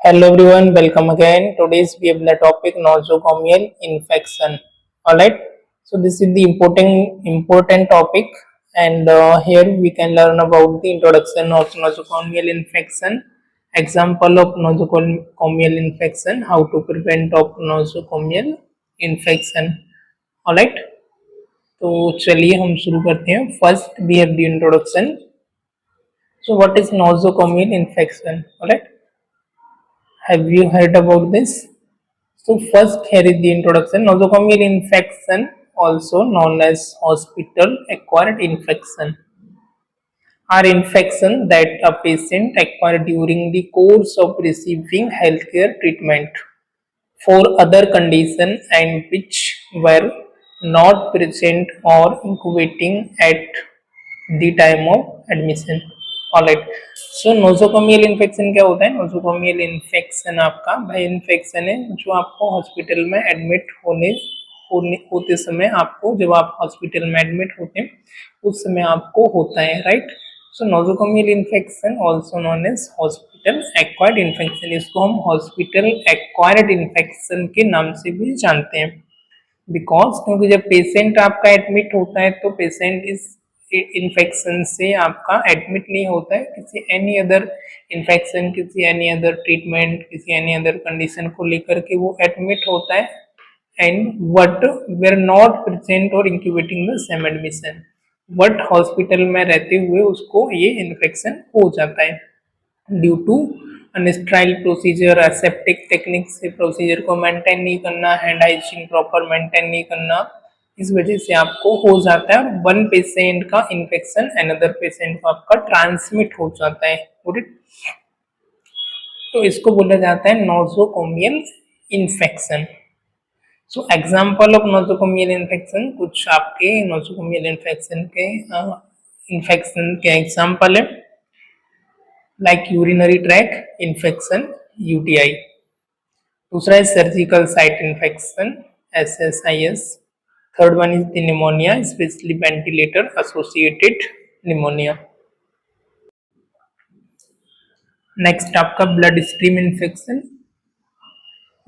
Hello everyone, welcome again. Today's we have the topic nosocomial infection. Alright, so this is the important topic, and here we can learn about the introduction of nosocomial infection, example of nosocomial infection, how to prevent of nosocomial infection. Alright, तो चलिए हम शुरू करते हैं. First we have the introduction. So what is nosocomial infection? Alright. Have you heard about this? So first here is the introduction. Nosocomial infection, also known as hospital-acquired infection, are infections that a patient acquires during the course of receiving healthcare treatment for other conditions and which were not present or incubating at the time of admission. Alright, so nosocomial infection क्या होता है? Nosocomial infection आपका भाई infection है जो आपको hospital में admit होते समय आपको, जब आप हॉस्पिटल में एडमिट होते हैं उस समय आपको होता है, right. So nosocomial infection also known as hospital acquired infection, इसको हम हॉस्पिटल एक्वायर्ड इन्फेक्शन के नाम से भी जानते हैं. बिकॉज क्योंकि जब पेशेंट आपका एडमिट होता है तो पेशेंट इस इन्फेक्शन से आपका एडमिट नहीं होता है, किसी एनी अदर इन्फेक्शन, किसी एनी अदर ट्रीटमेंट, किसी एनी अदर कंडीशन को लेकर के वो एडमिट होता है, and what were not present और incubating the same admission, but hospital में रहते हुए उसको ये इन्फेक्शन हो जाता है due to unsterile procedure, aseptic technique से प्रोसीजर को मेंटेन नहीं करना, हैंड हाइजीन प्रॉपर मेंटेन नहीं करना, इस वजह से आपको हो जाता है. वन पेशेंट का इन्फेक्शन अनदर पेशेंट को आपका ट्रांसमिट हो जाता है, तो इसको बोला जाता है nosocomial infection. So example of nosocomial infection, कुछ आपके नोसोकोमियल इन्फेक्शन के एग्जांपल है, like urinary track infection UTI. दूसरा है surgical site infection SSIS. Third one is the pneumonia, especially ventilator associated pneumonia. Next आपका ब्लड स्ट्रीम इन्फेक्शन,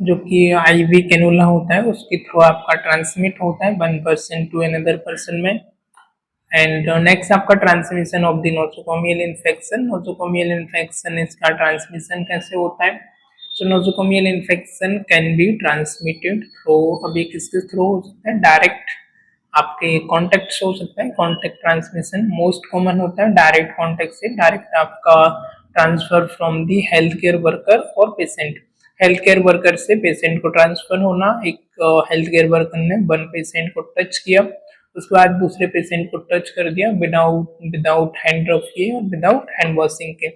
जो कि IV cannula होता है उसके थ्रू आपका ट्रांसमिट होता है one person to another person में. एंड नेक्स्ट आपका transmission of the nosocomial infection. Nosocomial infection इसका ट्रांसमिशन कैसे होता है? So nosocomial infection can be transmitted through, अभी किसके थ्रू हो सकता है? डायरेक्ट आपके कॉन्टेक्ट से हो सकता है. कॉन्टेक्ट ट्रांसमिशन मोस्ट कॉमन होता है. डायरेक्ट कॉन्टेक्ट से डायरेक्ट आपका transfer from the health care worker और पेशेंट. हेल्थ केयर वर्कर से पेशेंट को ट्रांसफर होना, एक हेल्थ केयर वर्कर ने वन पेशेंट को टच किया, उसके बाद दूसरे पेशेंट को टच कर दिया विदाउट हैंड रब किए और विदाउट हैंड वॉशिंग के,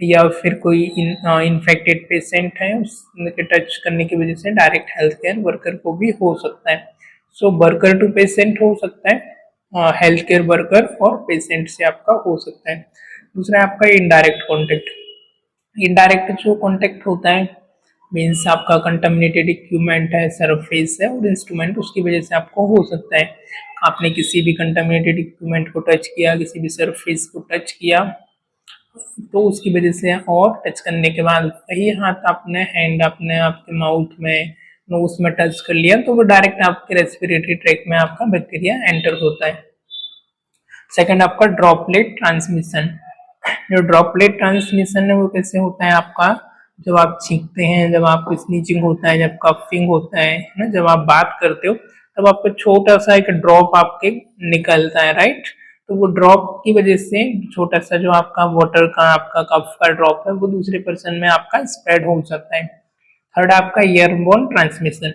या फिर कोई इन्फेक्टेड पेशेंट है उसके टच करने की वजह से डायरेक्ट हेल्थ केयर वर्कर को भी हो सकता है. सो वर्कर टू पेशेंट हो सकता है, हेल्थ केयर वर्कर और पेशेंट से आपका हो सकता है. दूसरा आपका इनडायरेक्ट कॉन्टेक्ट. इनडायरेक्ट जो कॉन्टेक्ट होता है मीन्स आपका कंटामिनेटेड इक्विपमेंट है, सरफेस है और इंस्ट्रूमेंट, उसकी वजह से आपको हो सकता है. आपने किसी भी कंटामिनेटेड इक्विपमेंट को टच किया, किसी भी सरफेस को टच किया, तो उसकी वजह से, और टच करने के बाद वही हाथ आपने हैंड अपने आपके माउथ में, नोज में टच कर लिया, तो वो डायरेक्ट आपके रेस्पिरेटरी ट्रैक में आपका बैक्टीरिया एंटर होता है. सेकंड आपका ड्रॉपलेट ट्रांसमिशन. जो ड्रॉपलेट ट्रांसमिशन है वो कैसे होता है आपका? जब आप छींकते हैं, जब आपको स्नीचिंग होता है, जब कफिंग होता है ना, जब आप बात करते हो तब आपको छोटा सा एक ड्रॉप आपके निकलता है, राइट. तो वो ड्रॉप की वजह से छोटा सा जो आपका वाटर का आपका कफ का ड्रॉप है वो दूसरे पर्सन में आपका स्प्रेड हो जाता है. थर्ड आपका एयरबोर्न ट्रांसमिशन.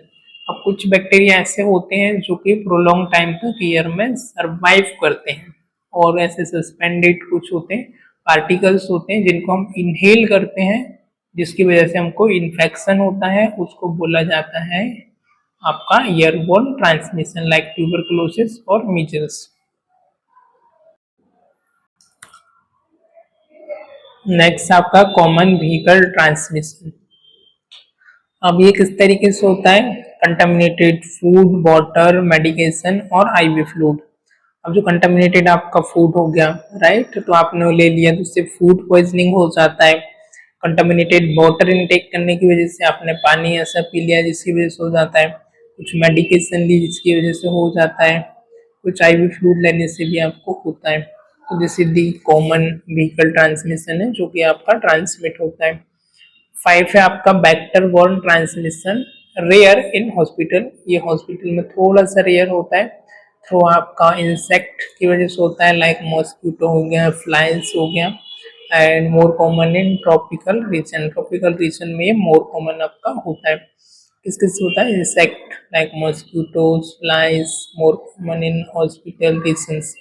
अब कुछ बैक्टीरिया ऐसे होते हैं जो कि प्रोलॉन्ग टाइम तक एयर में सर्वाइव करते हैं, और ऐसे सस्पेंडेड कुछ होते हैं, पार्टिकल्स होते हैं जिनको हम इनहेल करते हैं, जिसकी वजह से हमको इन्फेक्शन होता है, उसको बोला जाता है आपका एयरबोर्न ट्रांसमिशन, लाइक ट्यूबरकुलोसिस और मीजल्स. नेक्स्ट आपका कॉमन व्हीकल ट्रांसमिशन. अब ये किस तरीके से होता है? कंटामिनेटेड फूड, वाटर, मेडिकेशन और आईवी फ्लूइड. अब जो कंटामिनेटेड आपका फूड हो गया, राइट, तो आपने ले लिया तो उससे फूड पॉइजनिंग हो जाता है. कंटामिनेटेड वाटर इनटेक करने की वजह से आपने पानी ऐसा पी लिया जिसकी वजह से हो जाता है, कुछ मेडिकेशन ली जिसकी वजह से हो जाता है, कुछ आईवी फ्लूइड लेने से भी आपको होता है। तो this is the common vehicle transmission है जो कि आपका ट्रांसमिट होता है। 5 है आपका vector borne transmission, rare in hospital, ये हॉस्पिटल में थोड़ा सा रेयर होता है, थ्रू आपका इंसेक्ट की वजह से होता है, लाइक मॉस्किटो हो गया, फ्लाइज हो गया, and more common in tropical region, tropical region में ये मोर कॉमन आपका होता है। किस किस होता है, insect like mosquitoes, flies, more common in hospital regions.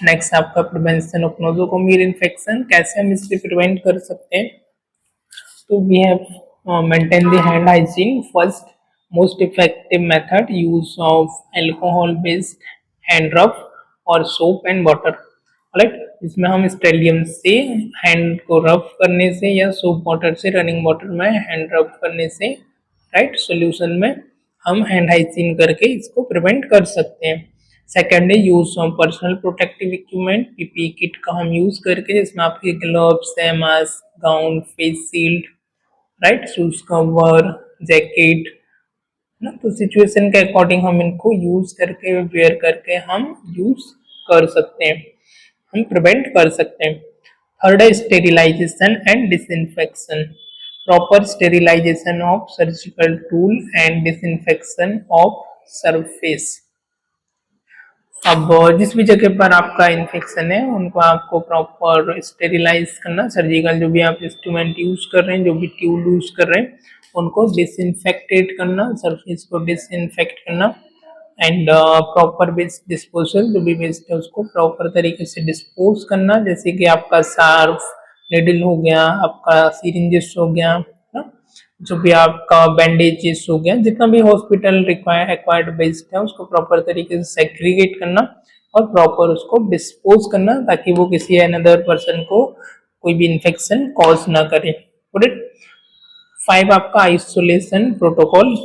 Next आपका प्रिवेंशन ऑफ नोजोकोमियल इन्फेक्शन, कैसे हम इससे प्रिवेंट कर सकते हैं। So we have maintain the hand hygiene first. Most effective method use of alcohol based hand rub और soap and water. Right, इसमें हम स्टेरिलियम से हैंड को रब करने से या सोप वाटर से, रनिंग वाटर में हैंड रब करने से, राइट, सॉल्यूशन में हम हैंड हाइजीन करके इसको प्रिवेंट कर सकते हैं। सेकेंड है use of personal protective equipment, PP kit का हम यूज करके, जिसमें आपके ग्लव्स है, mask, gown, face shield, right, shoes cover, jacket ना, तो सिचुएशन के अकॉर्डिंग हम इनको यूज करके, वेयर करके हम यूज कर सकते हैं, हम प्रिवेंट कर सकते हैं। थर्ड है sterilisation and disinfection, proper sterilisation of surgical tool and disinfection of surface. अब जिस भी जगह पर आपका इन्फेक्शन है उनको आपको प्रॉपर स्टेरिलाइज करना, सर्जिकल जो भी आप इंस्ट्रूमेंट यूज कर रहे हैं, जो भी ट्यूब यूज कर रहे हैं उनको डिसइंफेक्टेड करना, सरफेस को डिसइंफेक्ट करना, एंड प्रॉपर वेस्ट डिस्पोजल, जो भी वेस्ट है उसको प्रॉपर तरीके से डिस्पोज करना, जैसे कि आपका सार्फ, निडल हो गया, आपका सिरिंजेस हो गया, जो भी आपका बैंडेजेस हो गया, जितना भी हॉस्पिटल एक्वायर्ड वेस्ट है उसको प्रॉपर तरीके से सेग्रीगेट करना और प्रॉपर उसको डिस्पोज करना, ताकि वो किसी अनदर पर्सन को कोई भी इन्फेक्शन कॉज ना करे। 5 आपका आइसोलेशन प्रोटोकॉल,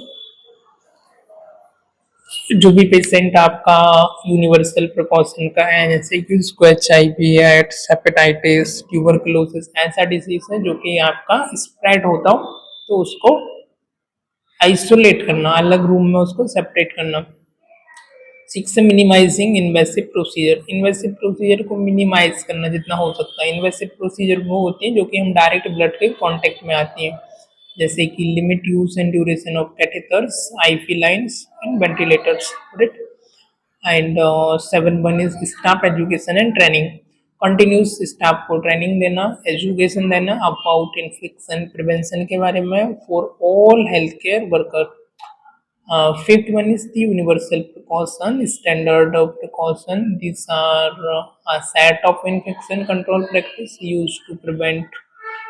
जो भी पेशेंट आपका यूनिवर्सल प्रिकॉशन का है, जैसे कि उसको HIV, एड्स, हेपेटाइटिस, ट्यूबरकुलोसिस, ऐसा डिजीज है जो कि आपका स्प्रेड होता हो, तो उसको आइसोलेट करना, अलग रूम में उसको सेपरेट करना। 6 है minimising invasive procedure, invasive procedure को मिनिमाइज करना जितना हो सकता है। इन्वेसिव प्रोसीजर वो होती है जो कि हम डायरेक्ट ब्लड के कांटेक्ट में आती हैं, जैसे कि limit use and duration of catheters, IV lines and ventilators, right. And 7 is staff education and training, continuous staff को ट्रेनिंग देना, एजुकेशन देना अबाउट इन्फेक्शन प्रिवेंशन के बारे में for all health care worker. 5th one is the universal precaution, standard of precaution. These are a set of infection control practice used to prevent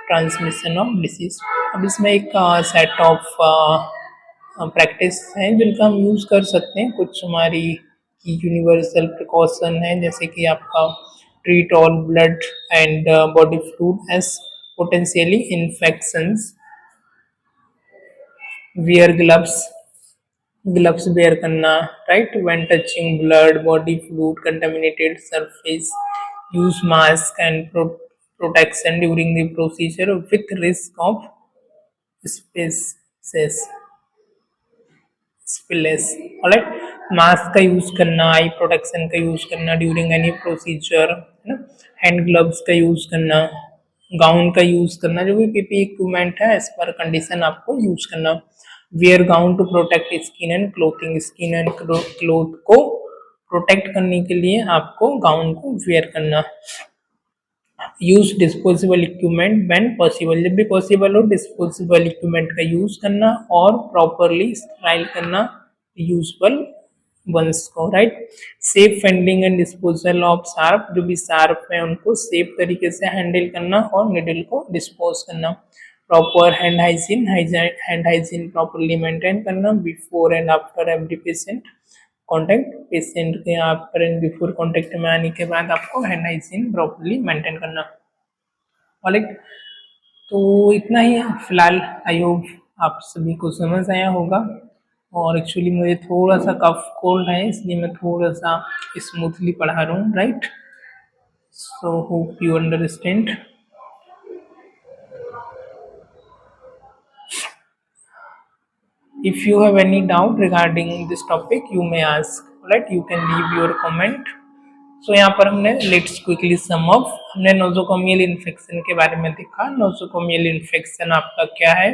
transmission of disease. अब इसमें एक set of practice हैं जिनका हम use कर सकते हैं। कुछ हमारी यूनिवर्सल प्रिकॉशन है, जैसे कि आपका treat all blood and body fluid as potentially infections, wear gloves wear करना, right, when touching blood, body fluid, contaminated surface, use mask and protection during the procedure with risk of spillage, alright. Mask का use करना, eye protection का use करना during any procedure, है ना, hand gloves का use करना, gown का use करना, जो भी पीपी इक्विपमेंट है एज पर कंडीशन आपको यूज करना। Wear gown to protect skin and clothing, skin and cloth को प्रोटेक्ट करने के लिए आपको गाउन को वेयर करना। Use disposable equipment when possible, जब भी पॉसिबल हो डिस्पोजेबल इक्विपमेंट का यूज करना और प्रॉपरली स्टाइल करना यूजफुल वंस को, right. Safe handling and disposal of sharp, जो भी शार्प है उनको सेफ तरीके से हैंडल करना और निडल को डिस्पोज करना। Proper hand hygiene properly maintain करना before and after every patient contact, patient के आफ्टर एंड बिफोर कॉन्टेक्ट में आने के बाद आपको हैंड हाइजीन प्रॉपरली मेंटेन करना। ऑलराइट, तो इतना ही फिलहाल, आई होप आप सभी को समझ आया होगा। और एक्चुअली मुझे थोड़ा सा कफ कोल्ड है, इसलिए मैं थोड़ा सा स्मूथली पढ़ा रहा हूँ, right. So hope you understand. If you have any doubt regarding this topic, you may ask. Right? You can leave your comment. So यहाँ पर हमने लेट्स क्विकली सम अप, हमने नोजोकोमियल इन्फेक्शन के बारे में देखा। नोजोकोमियल इन्फेक्शन आपका क्या है?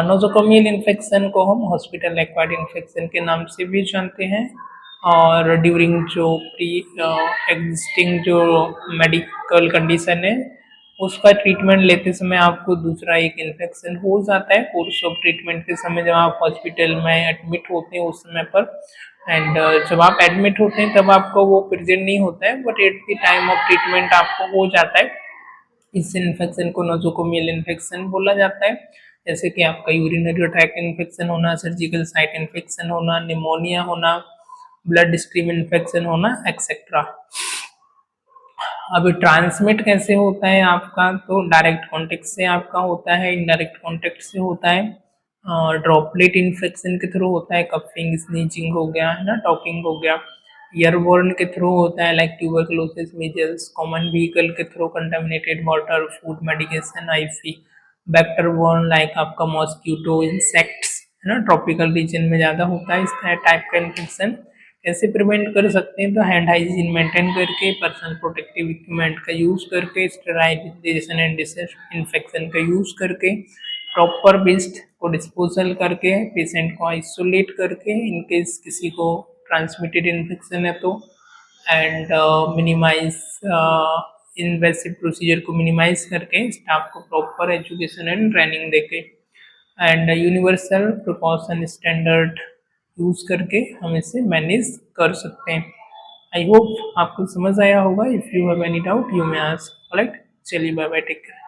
नोजोकोमियल इन्फेक्शन को हम हॉस्पिटल एक्वायर्ड इन्फेक्शन के नाम से भी जानते हैं, और ड्यूरिंग जो प्री एग्जिस्टिंग जो मेडिकल कंडीशन है उसका ट्रीटमेंट लेते समय आपको दूसरा एक इन्फेक्शन हो जाता है कोर्स ऑफ ट्रीटमेंट के समय, जब आप हॉस्पिटल में एडमिट होते हैं उस समय पर। एंड जब आप एडमिट होते हैं तब आपको वो प्रेजेंट नहीं होता है, but at the time of treatment आपको हो जाता है। इस इन्फेक्शन को नोजोकोमियल इन्फेक्शन बोला जाता है। जैसे कि आपका यूरिनरी ट्रैक्ट इन्फेक्शन होना, सर्जिकल साइट इन्फेक्शन होना, निमोनिया होना, ब्लड स्ट्रीम इन्फेक्शन होना, एक्सेट्रा। अब ट्रांसमिट कैसे होता है आपका? तो डायरेक्ट कॉन्टेक्ट से आपका होता है, इनडायरेक्ट कॉन्टेक्ट से होता है, ड्रॉपलेट इन्फेक्शन के थ्रू होता है, कफिंग स्नीचिंग हो गया है ना, टॉकिंग हो गया, एयरबोर्न के थ्रू होता है like tuberculosis, measles, common vehicle के through contaminated water, food, medication, IV, vector like आपका मॉस्किटो, इंसेक्ट्स है ना, ट्रॉपिकल रीजन में ज़्यादा होता है इस टाइप का इन्फेक्शन। कैसे प्रिवेंट कर सकते हैं? तो हैंड हाइजीन मेंटेन करके, पर्सनल प्रोटेक्टिव इक्विपमेंट का यूज़ करके, स्टेराइजेशन एंड डिसइंफेक्शन का यूज़ करके, प्रॉपर वेस्ट को डिस्पोजल करके, पेशेंट को आइसोलेट करके इनकेस किसी को ट्रांसमिटेड इन्फेक्शन है तो, एंड मिनिमाइज इन्वेसिव प्रोसीजर को मिनिमाइज करके, स्टाफ को प्रॉपर एजुकेशन एंड ट्रेनिंग देके, and universal precaution standard use करके हम इसे मैनेज कर सकते हैं। आई होप आपको समझ आया होगा। If you have any doubt you may ask. Right, चलिए बाय बाय, टेक केयर।